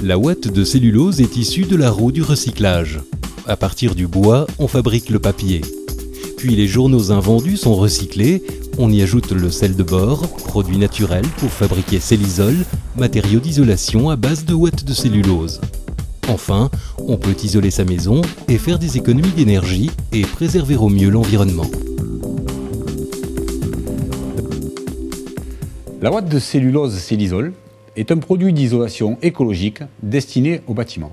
La ouate de cellulose est issue de la roue du recyclage. À partir du bois, on fabrique le papier. Puis les journaux invendus sont recyclés, on y ajoute le sel de bore, produit naturel pour fabriquer Cellisol, matériau d'isolation à base de ouate de cellulose. Enfin, on peut isoler sa maison et faire des économies d'énergie et préserver au mieux l'environnement. La ouate de cellulose Cellisol est un produit d'isolation écologique destiné au bâtiment.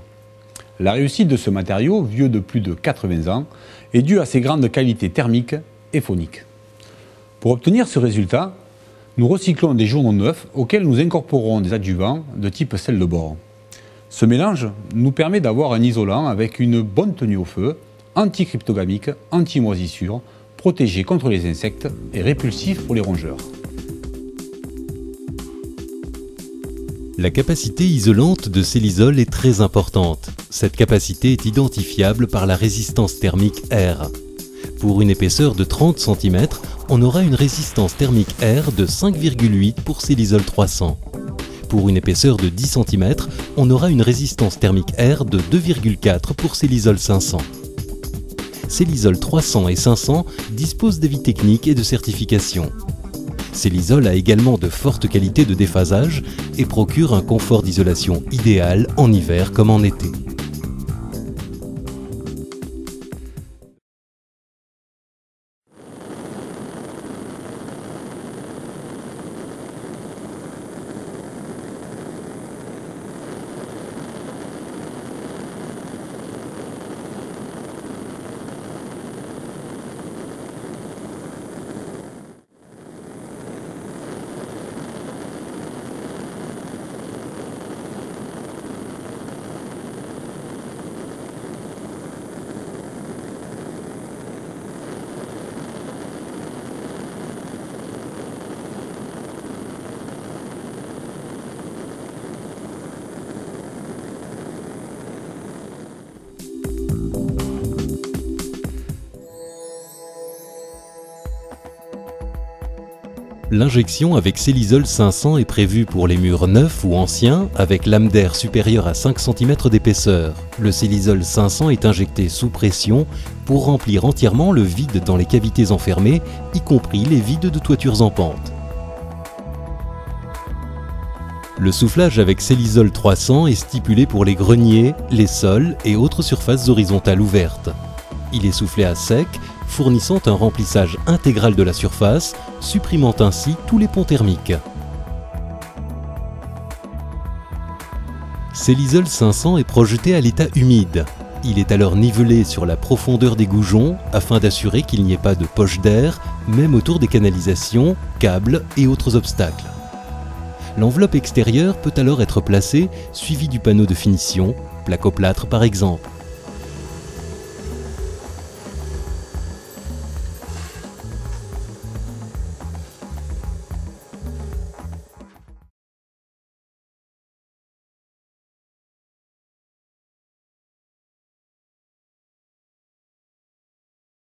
La réussite de ce matériau, vieux de plus de 80 ans, est due à ses grandes qualités thermiques et phoniques. Pour obtenir ce résultat, nous recyclons des journaux neufs auxquels nous incorporons des adjuvants de type sel de bore. Ce mélange nous permet d'avoir un isolant avec une bonne tenue au feu, anti-cryptogamique, anti-moisissure, protégé contre les insectes et répulsif pour les rongeurs. La capacité isolante de Cellisol est très importante. Cette capacité est identifiable par la résistance thermique R. Pour une épaisseur de 30 cm, on aura une résistance thermique R de 5,8 pour Cellisol 300. Pour une épaisseur de 10 cm, on aura une résistance thermique R de 2,4 pour Cellisol 500. Cellisol 300 et 500 disposent d'avis techniques et de certification. Cellisol a également de fortes qualités de déphasage et procure un confort d'isolation idéal en hiver comme en été. L'injection avec Cellisol 500 est prévue pour les murs neufs ou anciens avec lame d'air supérieure à 5 cm d'épaisseur. Le Cellisol 500 est injecté sous pression pour remplir entièrement le vide dans les cavités enfermées, y compris les vides de toitures en pente. Le soufflage avec Cellisol 300 est stipulé pour les greniers, les sols et autres surfaces horizontales ouvertes. Il est soufflé à sec, fournissant un remplissage intégral de la surface, supprimant ainsi tous les ponts thermiques. Cellisol 500 est projeté à l'état humide. Il est alors nivelé sur la profondeur des goujons afin d'assurer qu'il n'y ait pas de poche d'air, même autour des canalisations, câbles et autres obstacles. L'enveloppe extérieure peut alors être placée, suivie du panneau de finition, plaque au plâtre par exemple.